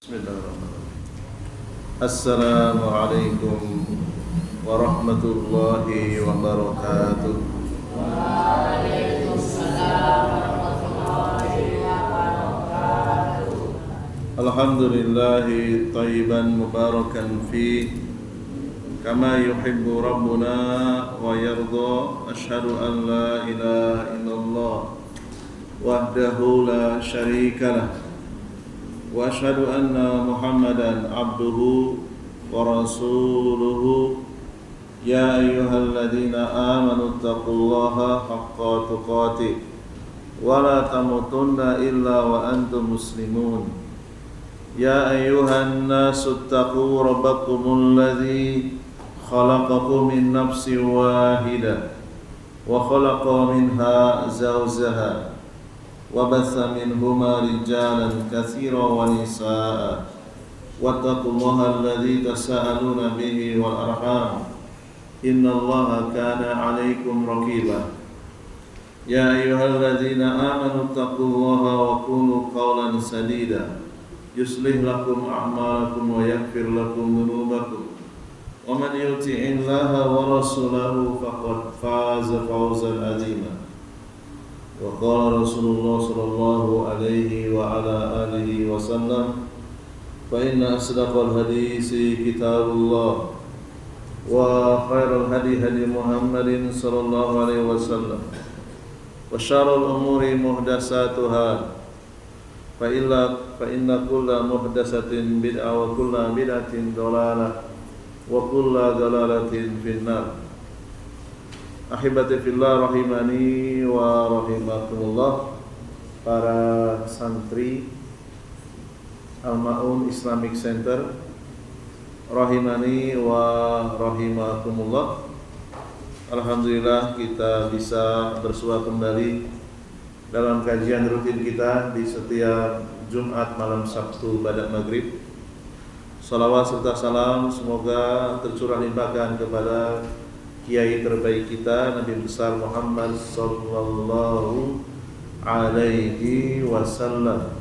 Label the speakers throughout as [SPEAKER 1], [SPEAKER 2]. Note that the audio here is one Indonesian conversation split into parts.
[SPEAKER 1] Bismillahirrahmanirrahim. Assalamualaikum warahmatullahi wabarakatuh.
[SPEAKER 2] Waalaikumsalam warahmatullahi wabarakatuh.
[SPEAKER 1] Alhamdulillahi thayyiban mubarakan fi kama yuhibbu rabbuna wa yarda. Ashhadu an la ilaha illallah wahdahu la syarika lah wa asyhadu anna Muhammadan abduhu wa rasuluhu. Ya ayyuhalladzina amanu taqullaha haqqa tuqatih wa la tamutunna illa wa antum muslimun. Ya ayyuhan nasu taqu rabbakumul ladzi khalaqakum min nafsin wahidah wa khalaqa minha zawjaha wa batha minhuma rijalan katsiran wa nisaa wattaqullaha alladzi tasaaluna bihi wal arham innallaha kana 'alaikum raqiba. Ya ayyuhalladzina amanu taqullaha wa qulu qawlan sadida yuslih lakum a'malakum wa yaghfir lakum dhunubakum wa man yuti'illaha wa rasulahu faqad faza fawzan 'azima. Wa qala Rasulullah sallallahu alaihi wa ala alihi wa sallam, fa inna asdaqal hadisi kitabullah wa khairal hadi hadi Muhammadin sallallahu alaihi wasallam wa syarrul umuri muhdatsatuha fa inna kulla muhdatsatin bid'ah wa kulla bid'atin dhalalah wa kulla dhalalatin finnar. Ahibati fillah rahimani wa rahimakumullah, para santri Al-Ma'un Islamic Center rahimani wa rahimakumullah. Alhamdulillah kita bisa bersua kembali dalam kajian rutin kita di setiap Jumat malam Sabtu pada maghrib. Salawat serta salam semoga tercurah limpahkan kepada kiai terbaik kita, Nabi besar Muhammad sallallahu alaihi wasallam,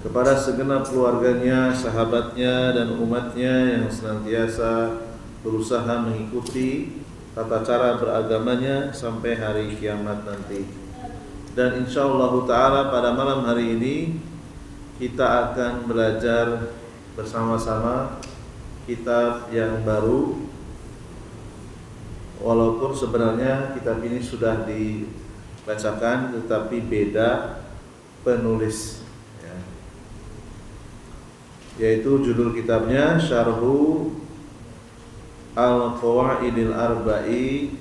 [SPEAKER 1] kepada segenap keluarganya, sahabatnya dan umatnya yang senantiasa berusaha mengikuti tata cara beragamanya sampai hari kiamat nanti. Dan insyaallah ta'ala pada malam hari ini kita akan belajar bersama-sama kitab yang baru, walaupun sebenarnya kitab ini sudah dibacakan tetapi beda penulis ya. Yaitu judul kitabnya Syarhu Al-Qawaidil Arba'i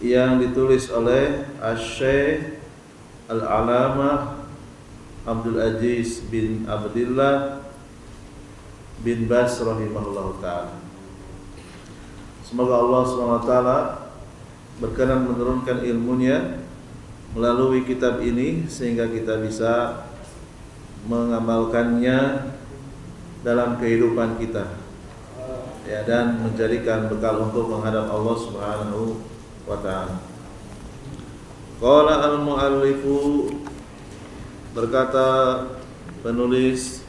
[SPEAKER 1] yang ditulis oleh Asy-Syaikh Al-Alamah Abdul Aziz bin Abdillah bin Bas rahimahullah ta'ala. Semoga Allah SWT berkenan menurunkan ilmunya melalui kitab ini sehingga kita bisa mengamalkannya dalam kehidupan kita ya, dan menjadikan bekal untuk menghadap Allah Subhanahu wa ta'ala. Qala al-muallifu, berkata penulis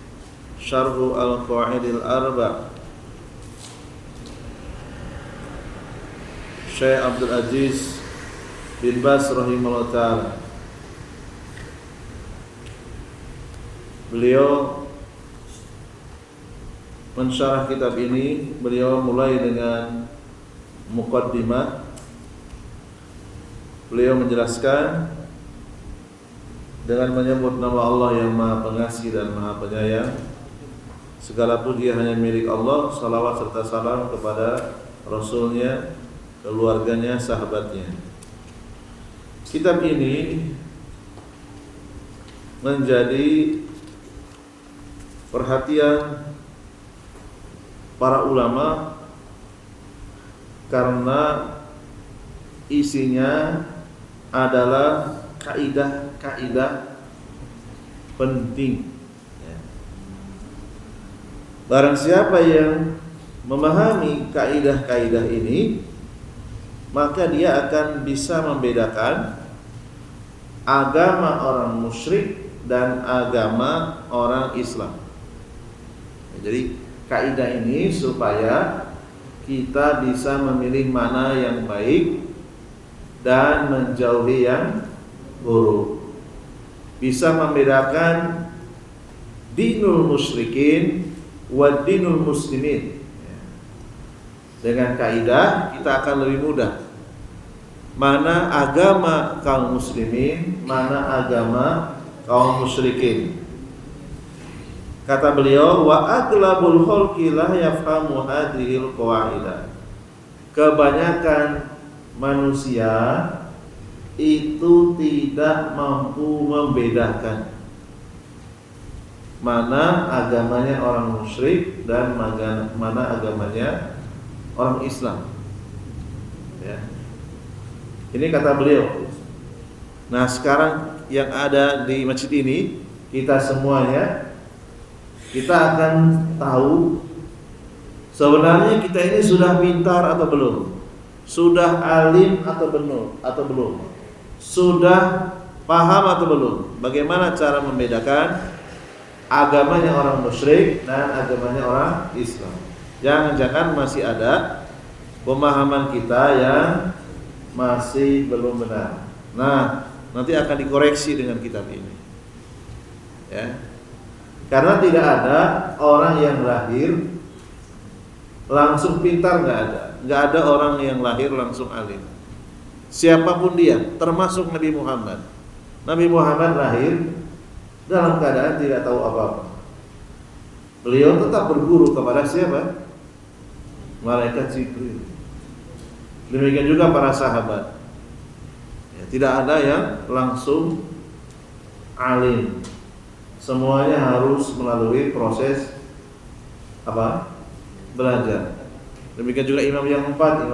[SPEAKER 1] Syarhu Al-Qawaidil Arba' Syekh Abdul Aziz bin Bas rahimahullah ta'ala. Beliau mensyarah kitab ini. Beliau mulai dengan muqaddimah. Beliau menjelaskan dengan menyebut nama Allah yang Maha Pengasih dan Maha Penyayang. Segala puji hanya milik Allah. Salawat serta salam kepada Rasulnya, keluarganya, sahabatnya. Kitab ini menjadi perhatian para ulama karena isinya adalah kaidah-kaidah penting. Barang siapa yang memahami kaidah-kaidah ini, maka dia akan bisa membedakan agama orang musyrik dan agama orang Islam. Jadi kaidah ini supaya kita bisa memilih mana yang baik dan menjauhi yang buruk. Bisa membedakan dinul musyrikin wa dinul muslimin. Dengan kaidah kita akan lebih mudah mana agama kaum muslimin, mana agama kaum musyrikin. Kata beliau, wa aglabul khalqi la yafhamu hadhil qawaidah. Kebanyakan manusia itu tidak mampu membedakan mana agamanya orang musyrik dan mana agamanya orang Islam. Ya. Ini kata beliau. Nah, sekarang yang ada di masjid ini, kita semuanya, kita akan tahu sebenarnya kita ini sudah pintar atau belum, sudah alim atau belum, sudah paham atau belum, bagaimana cara membedakan agamanya orang musyrik dan agamanya orang Islam. Jangan-jangan masih ada pemahaman kita yang masih belum benar. Nah, nanti akan dikoreksi dengan kitab ini. Ya. Karena tidak ada orang yang lahir langsung pintar, nggak ada orang yang lahir langsung alim. Siapapun dia, termasuk Nabi Muhammad. Nabi Muhammad lahir dalam keadaan tidak tahu apa-apa. Beliau tetap berguru kepada siapa? Malaikat Jibril. Demikian juga para sahabat. Ya, tidak ada yang langsung alim. Semuanya harus melalui proses apa? Belajar. Demikian juga imam yang empat,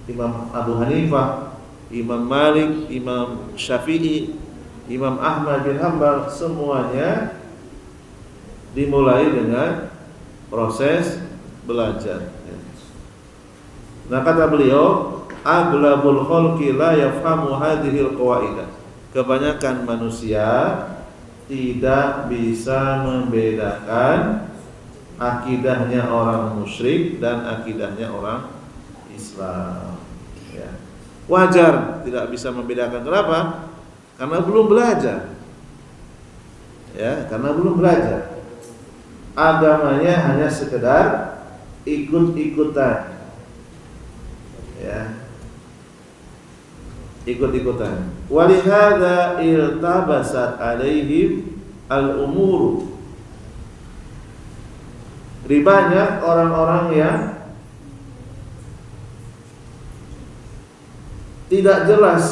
[SPEAKER 1] Imam Abu Hanifah, Imam Malik, Imam Syafi'i, Imam Ahmad bin Hanbal, semuanya dimulai dengan proses belajar. Nah, kata beliau, aglabul khalqi la yafhamu hadhil qawaidah. Kebanyakan manusia tidak bisa membedakan akidahnya orang musyrik dan akidahnya orang Islam. Ya. Wajar tidak bisa membedakan. Kenapa? Karena belum belajar. Ya, karena belum belajar. Agamanya hanya sekedar ikut-ikutan. Ya. Ikut-ikutan. Walihada iltabasat alaihim al-umuru. Banyak orang-orang yang tidak jelas,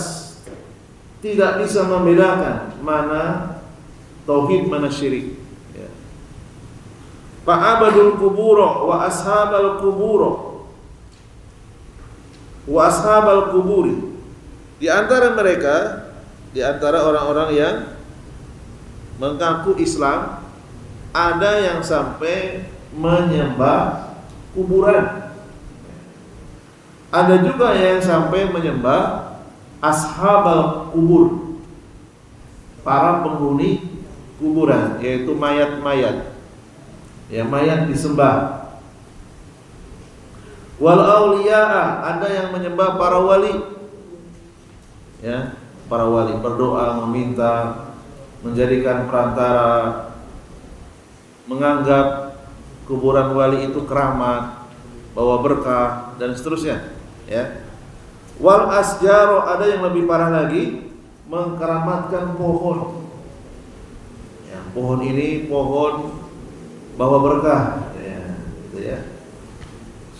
[SPEAKER 1] tidak bisa membedakan mana tauhid, mana syirik. Ya. Fa'abadul kuburo wa ashabal kuburo wa ashabal kuburi. Di antara mereka, di antara orang-orang yang mengaku Islam, ada yang sampai menyembah kuburan. Ada juga yang sampai menyembah ashabal kubur, para penghuni kuburan, yaitu mayat-mayat. Ya, mayat disembah. Wal auliya, ada yang menyembah para wali. Ya, para wali berdoa, meminta, menjadikan perantara, menganggap kuburan wali itu keramat, bawa berkah dan seterusnya. Ya. Wal asjaro, ada yang lebih parah lagi, mengkeramatkan pohon. Ya, pohon ini pohon bawa berkah. Ya, gitu ya.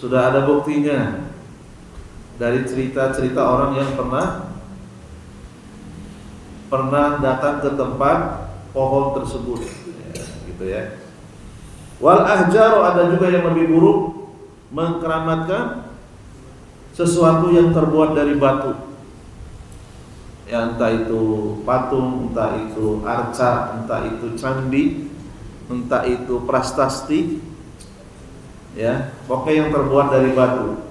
[SPEAKER 1] Sudah ada buktinya dari cerita-cerita orang yang pernah datang ke tempat pohon tersebut. Ya, gitu ya. Wal ahjaru, ada juga yang lebih buruk, mengkeramatkan sesuatu yang terbuat dari batu. Ya, entah itu patung, entah itu arca, entah itu candi, entah itu prasasti. Ya, pokoknya yang terbuat dari batu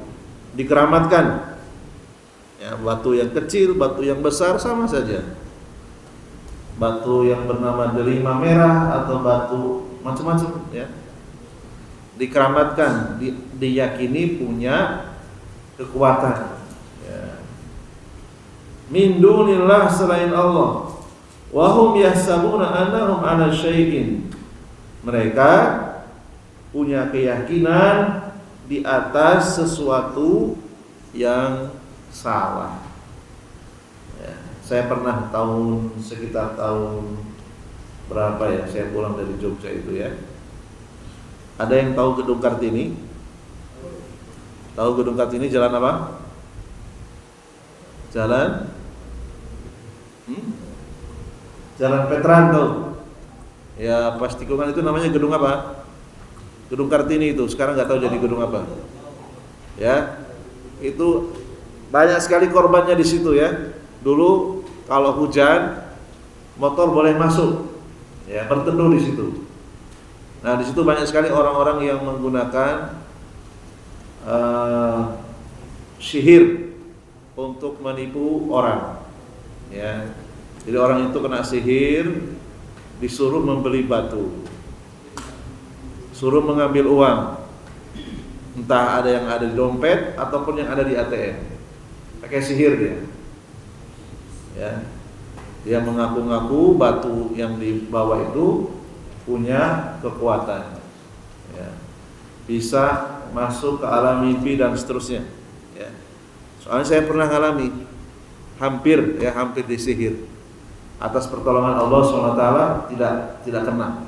[SPEAKER 1] dikeramatkan. Ya, batu yang kecil, batu yang besar sama saja. batu yang bernama delima merah atau batu macam-macam ya, dikeramatkan, diyakini punya kekuatan ya. Min dunillah, selain Allah. Wa hum yahsabuna annahum ala syai'in. Mereka punya keyakinan di atas sesuatu yang salah ya. Saya pernah sekitar tahun berapa ya, saya pulang dari Jogja itu ya. Ada yang tahu Gedung Kartini? Tahu Gedung Kartini jalan apa? Jalan Jalan Veteran tuh. Ya pas tikungan itu namanya gedung apa? Gedung Kartini itu. Sekarang nggak tahu jadi gedung apa. Ya, itu banyak sekali korbannya di situ ya. Dulu kalau hujan motor boleh masuk, ya berteduh di situ. Nah di situ banyak sekali orang-orang yang menggunakan sihir untuk menipu orang. Ya, jadi orang itu kena sihir, disuruh membeli batu, suruh mengambil uang, entah ada yang ada di dompet ataupun yang ada di ATM, pakai sihir dia. Ya, dia mengaku-ngaku batu yang dibawa itu punya kekuatan, ya, bisa masuk ke alam mimpi dan seterusnya. Ya. Soalnya saya pernah ngalami, hampir disihir. Atas pertolongan Allah SWT tidak kena.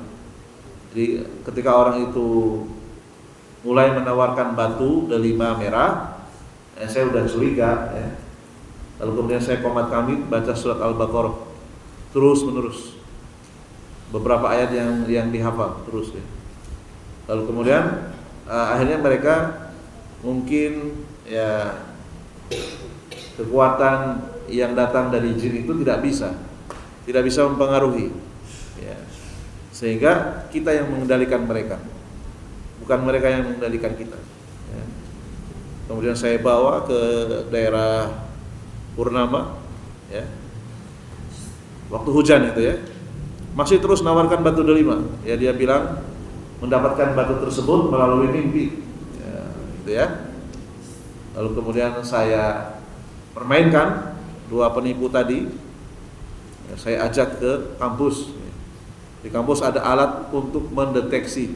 [SPEAKER 1] Jadi ketika orang itu mulai menawarkan batu delima merah, saya udah curiga ya. Lalu kemudian saya qomat kamit baca surat Al-Baqarah terus menerus, beberapa ayat yang dihafal terus ya. Lalu kemudian akhirnya mereka mungkin ya kekuatan yang datang dari jin itu tidak bisa mempengaruhi ya. Sehingga kita yang mengendalikan mereka, bukan mereka yang mengendalikan kita ya. Kemudian saya bawa ke daerah Purnama ya, waktu hujan itu ya, masih terus nawarkan batu delima ya. Dia bilang mendapatkan batu tersebut melalui mimpi ya, gitu ya. Lalu kemudian saya permainkan dua penipu tadi ya, saya ajak ke kampus. Di kampus ada alat untuk mendeteksi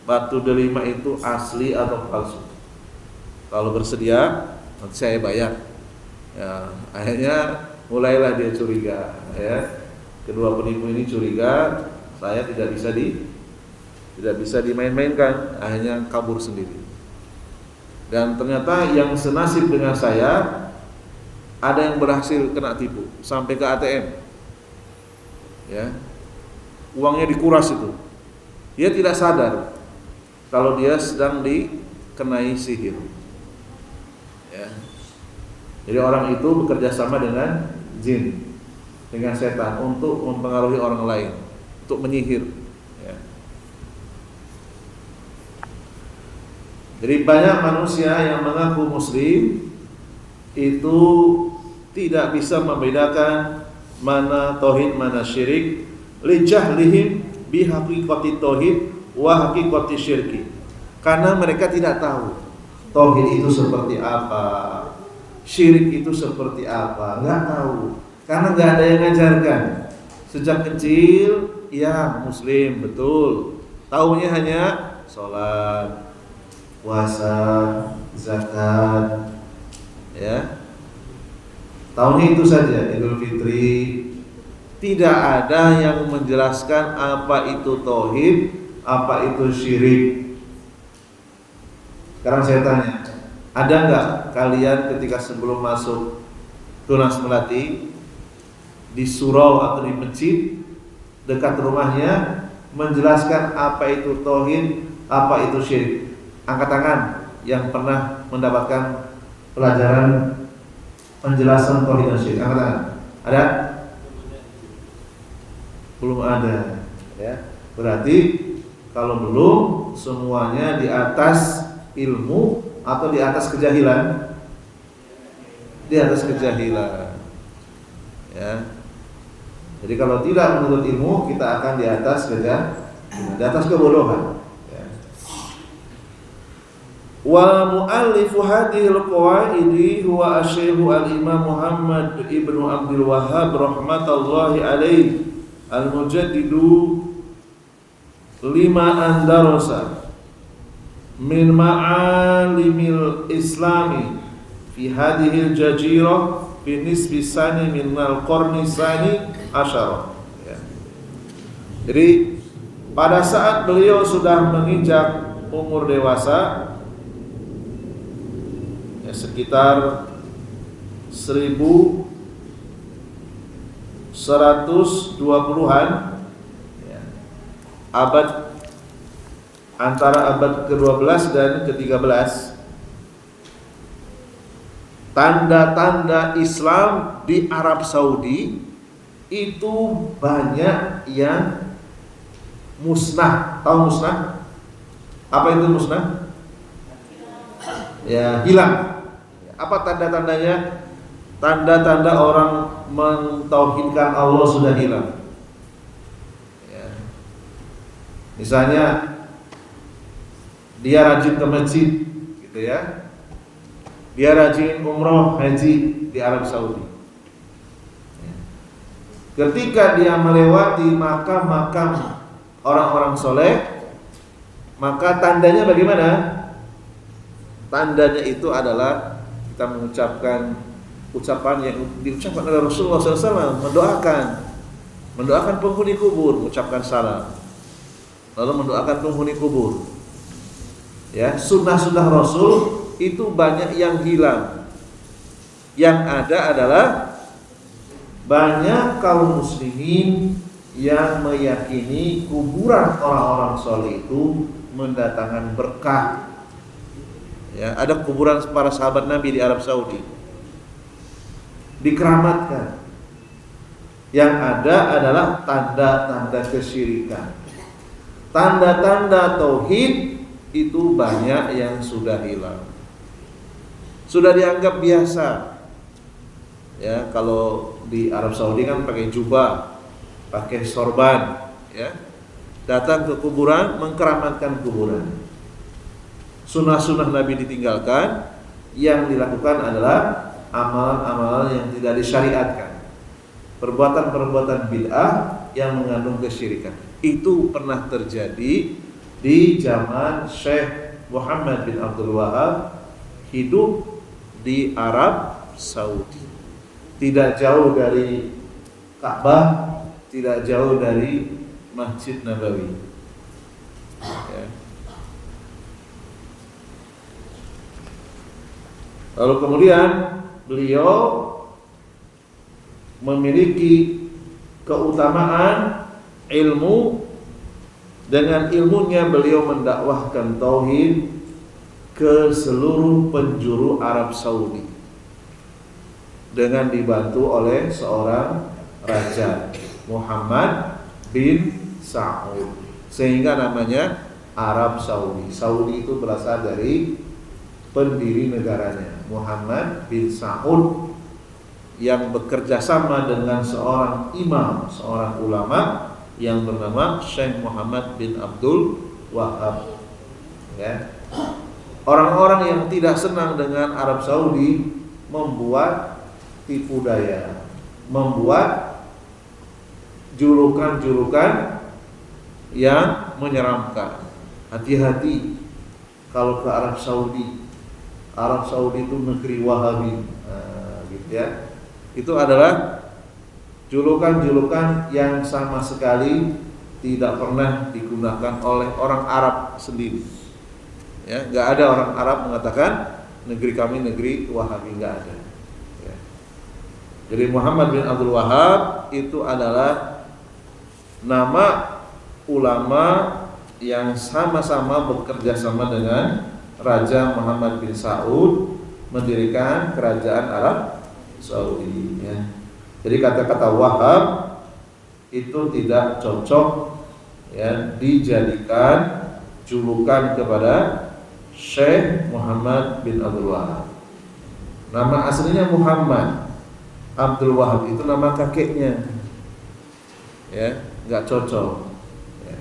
[SPEAKER 1] batu delima itu asli atau palsu. Kalau bersedia nanti saya bayar ya. Akhirnya mulailah dia curiga ya. Kedua penipu ini curiga saya tidak bisa dimain-mainkan, akhirnya kabur sendiri. Dan ternyata yang senasib dengan saya ada yang berhasil kena tipu sampai ke ATM ya. Uangnya dikuras itu. Dia tidak sadar kalau dia sedang dikenai sihir ya. Jadi orang itu bekerja sama dengan jin, dengan setan untuk mempengaruhi orang lain, untuk menyihir ya. Jadi banyak manusia yang mengaku muslim itu tidak bisa membedakan mana tauhid mana syirik, li jahlihim bi haqiqati tauhid wa haqiqati syirki. Karena mereka tidak tahu tauhid itu seperti apa, syirik itu seperti apa, nggak tahu. Karena nggak ada yang ngajarkan. Sejak kecil ya muslim betul, taunya hanya sholat, puasa, zakat ya. Tahunnya itu saja, Idul Fitri. Tidak ada yang menjelaskan apa itu tauhid, apa itu syirik. Sekarang saya tanya, ada nggak kalian ketika sebelum masuk Tunas Melati di surau atau di masjid dekat rumahnya menjelaskan apa itu tauhid, apa itu syirik? Angkat tangan yang pernah mendapatkan pelajaran penjelasan tauhid dan syirik. Angkat tangan. Ada? Belum ada ya. Berarti kalau belum, semuanya di atas ilmu atau di atas kejahilan? Di atas kejahilan ya. Jadi kalau tidak menuntut ilmu, kita akan di atas di atas kebodohan. Ya. Wa mu'allifu hadhil qawaidi huwa asy-syaikh al-Imam Muhammad ibnu Abdul Wahhab rahmatullahi alaihi al-mujaddidu lima andarosa min ma'alimil islami fi hadhil jajirah fi nisbi sani minal qarni sani asyara. Ya. Jadi pada saat beliau sudah menginjak umur dewasa, ya, sekitar 1120-an, ya, abad antara abad ke-12 dan ke-13, tanda-tanda Islam di Arab Saudi itu banyak yang musnah. Tahu musnah? Apa itu musnah? Ya, hilang. Apa tanda-tandanya? Tanda-tanda orang mentauhidkan Allah sudah hilang. Ya. Misalnya dia rajin ke masjid, gitu ya. Dia rajin umroh haji di Arab Saudi. Ketika dia melewati makam-makam orang-orang soleh, maka tandanya bagaimana? Tandanya itu adalah kita mengucapkan ucapan yang diucapkan oleh Rasulullah SAW, mendoakan penghuni kubur, mengucapkan salam, lalu mendoakan penghuni kubur. Ya, sunnah-sunnah Rasul itu banyak yang hilang. Yang ada adalah banyak kaum muslimin yang meyakini kuburan orang-orang soleh itu mendatangkan berkah. Ya, ada kuburan para sahabat Nabi di Arab Saudi, dikeramatkan. Yang ada adalah tanda-tanda kesyirikan, tanda-tanda tauhid itu banyak yang sudah hilang, sudah dianggap biasa. Ya, kalau di Arab Saudi kan pakai jubah, pakai sorban, ya, datang ke kuburan, mengkeramatkan kuburan. Sunnah-sunnah Nabi ditinggalkan, yang dilakukan adalah amalan-amalan yang tidak disyariatkan, perbuatan-perbuatan bid'ah yang mengandung kesyirikan. Itu pernah terjadi di zaman Syekh Muhammad bin Abdul Wahhab hidup di Arab Saudi, tidak jauh dari Ka'bah, tidak jauh dari Masjid Nabawi. Ya. Lalu kemudian beliau memiliki keutamaan ilmu. Dengan ilmunya beliau mendakwahkan tauhid ke seluruh penjuru Arab Saudi dengan dibantu oleh seorang raja, Muhammad bin Saud, sehingga namanya Arab Saudi. Saudi itu berasal dari pendiri negaranya, Muhammad bin Saud, yang bekerja sama dengan seorang imam, seorang ulama yang bernama Syekh Muhammad bin Abdul Wahhab. Ya. Orang-orang yang tidak senang dengan Arab Saudi membuat tipu daya, membuat julukan-julukan yang menyeramkan. Hati-hati kalau ke Arab Saudi. Arab Saudi itu negeri Wahabi, gitu ya. Itu adalah julukan-julukan yang sama sekali tidak pernah digunakan oleh orang Arab sendiri. Ya, nggak ada orang Arab mengatakan negeri kami negeri Wahabi, nggak ada. Ya. Jadi Muhammad bin Abdul Wahhab itu adalah nama ulama yang sama-sama bekerja sama dengan Raja Muhammad bin Saud mendirikan kerajaan Arab Saudi. Ya. Jadi kata-kata Wahhab itu tidak cocok, ya, dijadikan julukan kepada Syekh Muhammad bin Abdul Wahhab. Nama aslinya Muhammad, Abdul Wahhab itu nama kakeknya. ya, nggak cocok. Ya.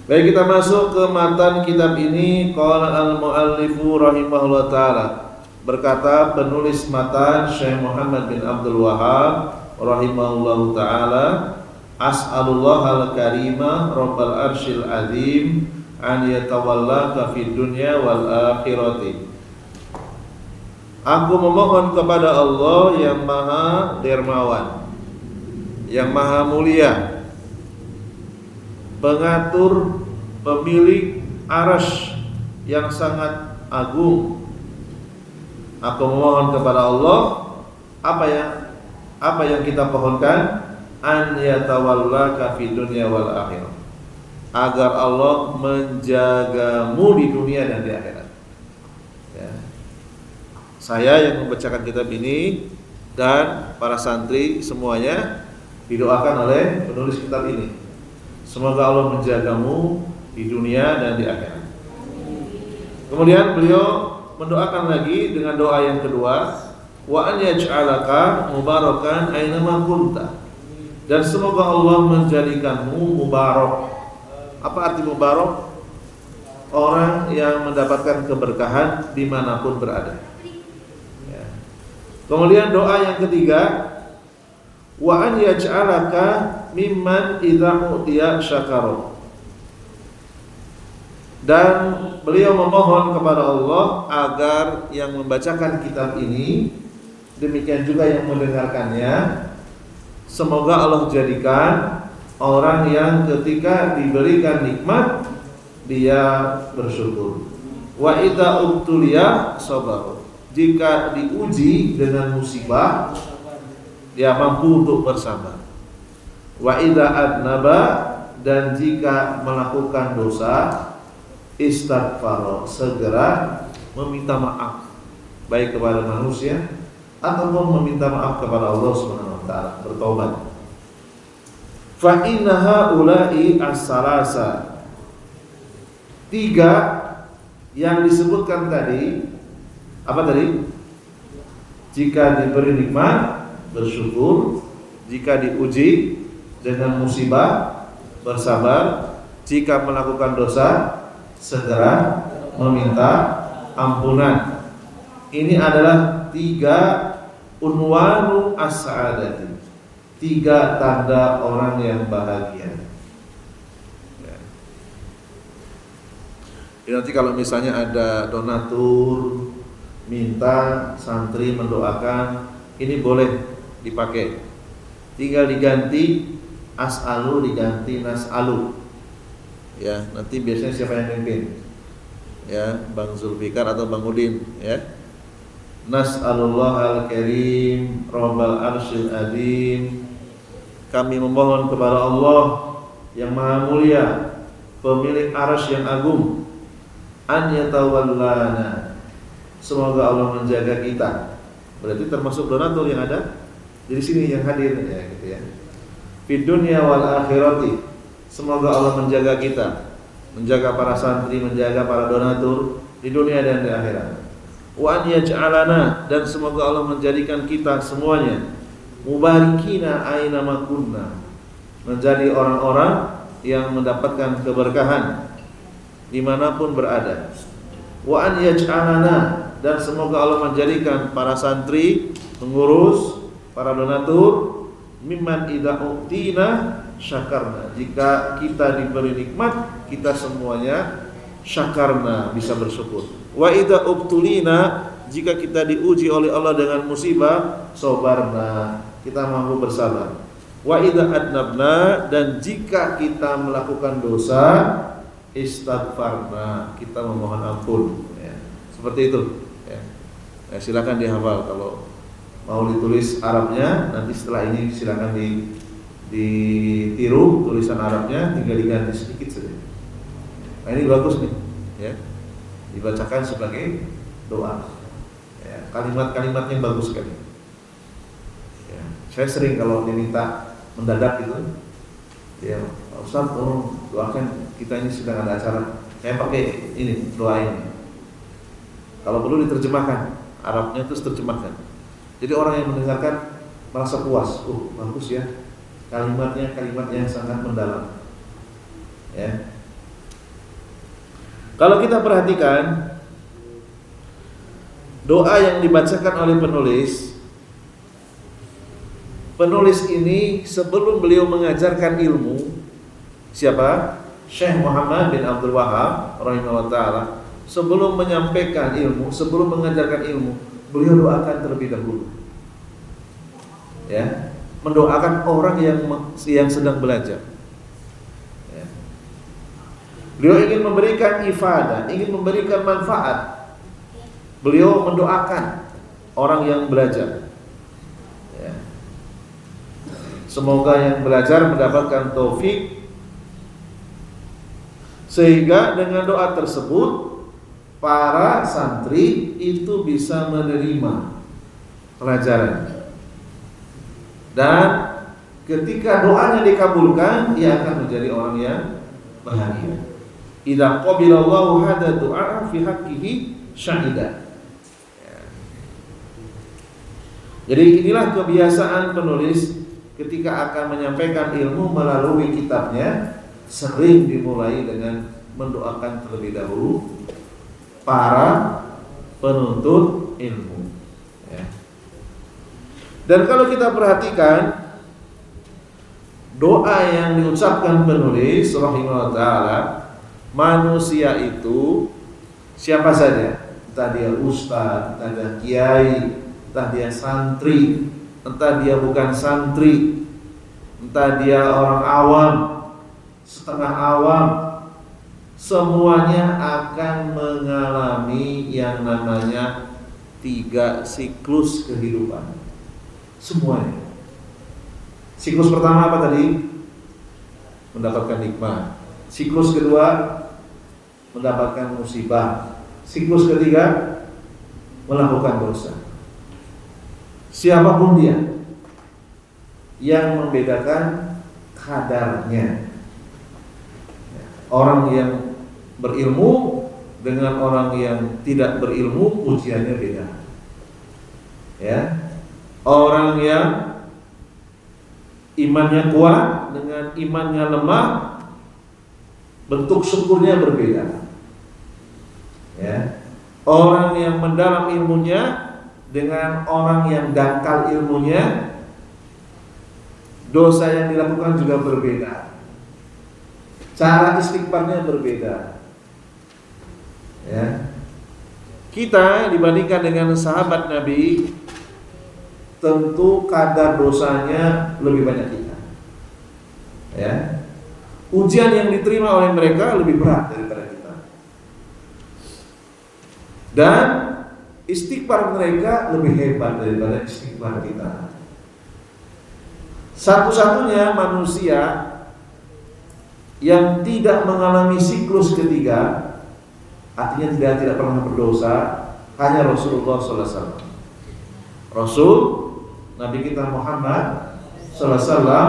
[SPEAKER 1] Baik, kita masuk ke matan kitab ini. Qala al-muallifu rahimahullah ta'ala, berkata penulis matan Syekh Muhammad bin Abdul Wahhab rahimahullah ta'ala, as'alullah al-karima rabbal arsyil azim an yatawallaka fid dunya wal akhirati. Aku memohon kepada Allah yang maha dermawan, yang maha mulia, pengatur, pemilik arasy yang sangat agung. Aku memohon kepada Allah apa yang kita pohonkan, an yatawallaka fid dunya wal akhirah, agar Allah menjagamu di dunia dan di akhirat. Ya. Saya yang membacakan kitab ini dan para santri semuanya didoakan oleh penulis kitab ini. Semoga Allah menjagamu di dunia dan di akhirat. Kemudian beliau mendoakan lagi dengan doa yang kedua, wa an yaj'alaka mubarakan ainama kunta, dan semoga Allah menjadikanmu mubarak. Apa arti mubarak? Orang yang mendapatkan keberkahan dimanapun berada. Ya. Kemudian doa yang ketiga, wa an yaj'alaka mimman idza utiya syakara. Dan beliau memohon kepada Allah agar yang membacakan kitab ini, demikian juga yang mendengarkannya, semoga Allah jadikan orang yang ketika diberikan nikmat dia bersyukur. Wa idza ubtuliya sabar. Jika diuji dengan musibah dia mampu untuk bersabar. Wa idza adnaba, dan jika melakukan dosa istighfar, segera meminta maaf baik kepada manusia ataupun meminta maaf kepada Allah Subhanahu wa taala, bertobat. Fa inna haula'i as-salasa, tiga yang disebutkan tadi, apa tadi? Jika diberi nikmat bersyukur, jika diuji dengan musibah bersabar, jika melakukan dosa segera meminta ampunan. Ini adalah tiga unwanu as-sa'adati, tiga tanda orang yang bahagia. Ya, nanti kalau misalnya ada donatur minta santri mendoakan, ini boleh dipakai. Tinggal diganti as'alu diganti nas'alu. Ya, nanti biasanya siapa yang mimpin? Ya, Bang Zulfikar atau Bang Udin, ya. Nas'alullah al-karim rabbal arsyil azim. Kami memohon kepada Allah yang maha mulia, pemilik arsy yang agung, an yatawallana, semoga Allah menjaga kita. Berarti termasuk donatur yang ada di sini yang hadir, ya gitu ya. Fid dunya wal akhirati, semoga Allah menjaga kita, menjaga para santri, menjaga para donatur di dunia dan di akhirat. Wa an yaj'alana, dan semoga Allah menjadikan kita semuanya mubarikina aina ma kunna, menjadi orang-orang yang mendapatkan keberkahan dimanapun berada. Wa an yaj'alana, dan semoga Allah menjadikan para santri, pengurus, para donatur mimman idza utina syakarna, jika kita diberi nikmat kita semuanya syakarna, bisa bersyukur. Wa idza ubtulina, jika kita diuji oleh Allah dengan musibah sabarna, kita mampu bersabar. Wa idza adnabna, dan jika kita melakukan dosa istighfarna, kita memohon ampun, ya. Seperti itu, ya. Ya, silakan dihafal. Kalau mau ditulis Arabnya, nanti setelah ini silakan ditiru tulisan Arabnya, tinggal diganti sedikit saja. Nah, ini bagus nih, ya. Dibacakan sebagai doa. Ya, kalimat-kalimatnya bagus sekali. Ya, saya sering kalau diminta mendadak gitu, ya Pak Ustaz tolong doakan, kita ini sedang ada acara, saya pakai ini, doa ini. Kalau perlu diterjemahkan, Arabnya terus terjemahkan. Jadi orang yang mendengarkan merasa puas. Bagus ya, kalimatnya kalimat yang sangat mendalam. Ya. Kalau kita perhatikan doa yang dibacakan oleh penulis ini sebelum beliau mengajarkan ilmu, siapa? Syekh Muhammad bin Abdul Wahab rahimahullah ta'ala, sebelum menyampaikan ilmu, sebelum mengajarkan ilmu, beliau doakan terlebih dahulu. Ya, mendoakan orang yang sedang belajar. Ya. Beliau ingin memberikan ifadah, ingin memberikan manfaat. Beliau mendoakan orang yang belajar. Ya. Semoga yang belajar mendapatkan taufik, sehingga dengan doa tersebut para santri itu bisa menerima pelajaran. Dan ketika doanya dikabulkan, dia akan menjadi orang yang bahagia. Idza qabilallahu hadza du'a fi haqqihi syahida. Jadi inilah kebiasaan penulis ketika akan menyampaikan ilmu melalui kitabnya, sering dimulai dengan mendoakan terlebih dahulu para penuntut ilmu. Ya. Dan kalau kita perhatikan doa yang diucapkan penulis rahimahullah ta'ala, manusia itu siapa saja, entah dia ustaz, entah dia kiai, entah dia santri, entah dia bukan santri, entah dia orang awam, setengah awam, semuanya akan mengalami yang namanya 3 siklus kehidupan. Semuanya. Siklus pertama apa tadi? Mendapatkan nikmat. Siklus kedua mendapatkan musibah. Siklus ketiga melakukan dosa. Siapapun dia, yang membedakan kadarnya. Orang yang berilmu dengan orang yang tidak berilmu ujiannya beda. Ya. Orang yang imannya kuat dengan imannya lemah, bentuk syukurnya berbeda. Ya. Orang yang mendalam ilmunya dengan orang yang dangkal ilmunya, dosa yang dilakukan juga berbeda. Cara istighfarnya berbeda. Ya. Kita dibandingkan dengan sahabat Nabi, tentu kadar dosanya lebih banyak kita. Ya. Ujian yang diterima oleh mereka lebih berat daripada kita. Dan istighfar mereka lebih hebat daripada istighfar kita. Satu-satunya manusia yang tidak mengalami siklus ketiga, artinya tidak pernah berdosa, hanya Rasulullah SAW. Rasul Nabi kita Muhammad SAW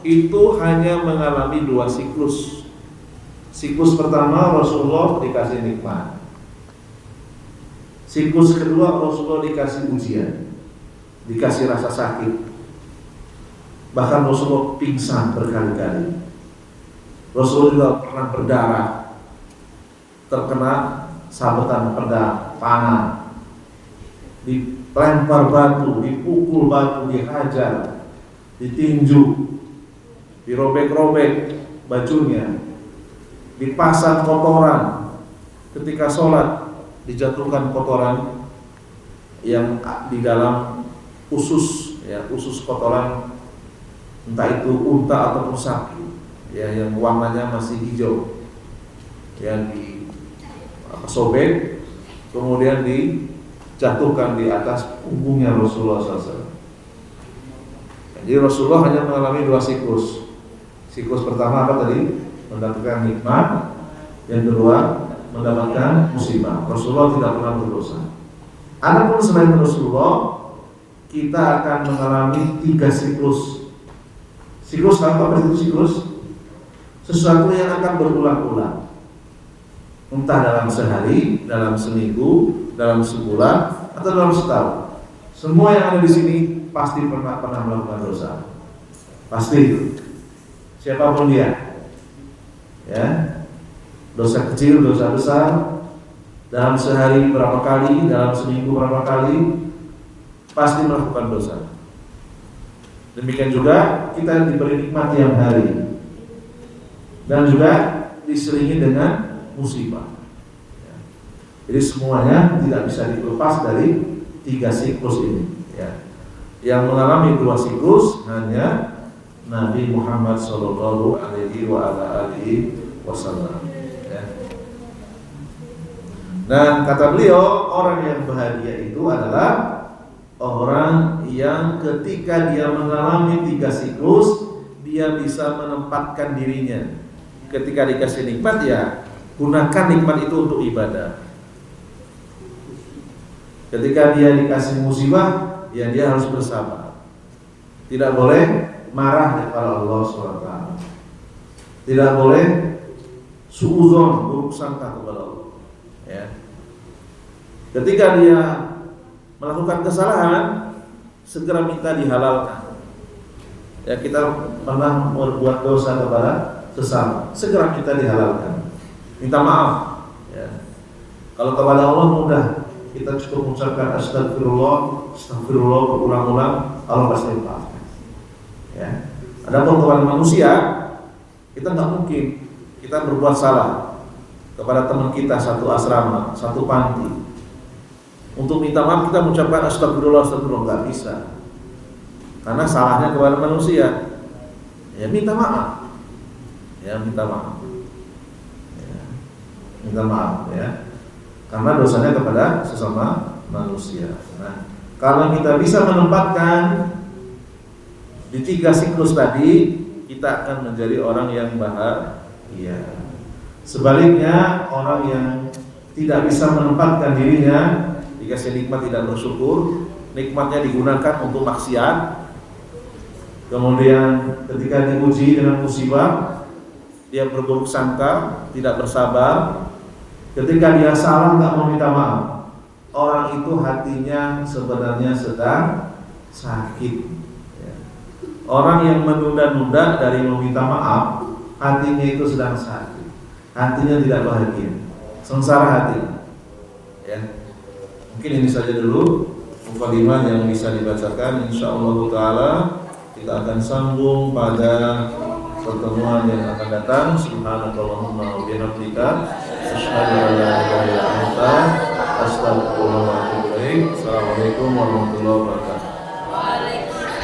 [SPEAKER 1] itu hanya mengalami 2 siklus. Siklus pertama Rasulullah dikasih nikmat. Siklus kedua Rasulullah dikasih ujian, dikasih rasa sakit. Bahkan Rasulullah pingsan berkali-kali. Rasulullah juga pernah berdarah, terkena sabetan pedang, panah, dilempar batu, dipukul batu, dihajar, ditinju, dirobek-robek bajunya, dipasang kotoran. Ketika sholat dijatuhkan kotoran yang di dalam usus, ya, usus kotoran, entah itu unta ataupun sapi, ya, yang warnanya masih hijau, yang sobek, kemudian dijatuhkan di atas punggungnya Rasulullah SAW. Jadi Rasulullah hanya mengalami 2 siklus. Siklus pertama apa tadi? Mendapatkan nikmat. Yang kedua mendapatkan musibah. Rasulullah tidak pernah berdosa. Adapun selain Rasulullah, kita akan mengalami 3 siklus. Siklus apa itu siklus? Sesuatu yang akan berulang-ulang. Entah dalam sehari, dalam seminggu, dalam sebulan, atau dalam setahun. Semua yang ada di sini pasti pernah melakukan dosa. Pasti. Siapapun dia. Ya. Dosa kecil, dosa besar, dalam sehari berapa kali, dalam seminggu berapa kali, pasti melakukan dosa. Demikian juga kita diberi nikmat tiap hari, dan juga diselingi dengan musibah. Jadi semuanya tidak bisa dilepas dari 3 siklus ini. Ya. Yang mengalami 2 siklus hanya Nabi Muhammad Sallallahu Alaihi Wasallam. Ya. Dan kata beliau, orang yang bahagia itu adalah orang yang ketika dia mengalami 3 siklus, dia bisa menempatkan dirinya. Ketika dikasih nikmat, ya gunakan nikmat itu untuk ibadah. Ketika dia dikasih musibah, ya dia harus bersabar. Tidak boleh marah kepada Allah SWT. Tidak boleh suudzon, buruk sangka kepada Allah. Ya. Ketika dia melakukan kesalahan, segera minta dihalalkan. Ya, kita pernah berbuat dosa kepada sesama, segera minta dihalalkan, minta maaf. Ya. Kalau kepada Allah mudah, kita cukup mengucapkan astagfirullah berulang-ulang, Allah pasti maafkan. Ya. Adapun kepada manusia, kita nggak mungkin kita berbuat salah kepada teman kita satu asrama, satu panti. Untuk minta maaf kita mengucapkan astagfirullah nggak bisa, karena salahnya kepada manusia. Ya minta maaf, ya minta maaf, ya, minta maaf ya, karena dosanya kepada sesama manusia. Nah, kalau kita bisa menempatkan di 3 siklus tadi, kita akan menjadi orang yang bahagia. Sebaliknya, orang yang tidak bisa menempatkan dirinya, dikasih nikmat tidak bersyukur, nikmatnya digunakan untuk maksiat. Kemudian ketika diuji dengan musibah, dia berburuk sangka, tidak bersabar. Ketika dia salah nggak mau minta maaf, orang itu hatinya sebenarnya sedang sakit. Orang yang menunda-nunda dari meminta maaf, hatinya itu sedang sakit, hatinya tidak bahagia, sengsara hati. Ya. Mungkin ini saja dulu mukadimah yang bisa dibacakan. Insyaallah taala kita akan sambung pada pertemuan yang akan datang. Subhanakallahumma wa bihamdika asyhadu an la ilaha illa anta astaghfiruka wa atubu ilaik. Assalamualaikum warahmatullahi wabarakatuh.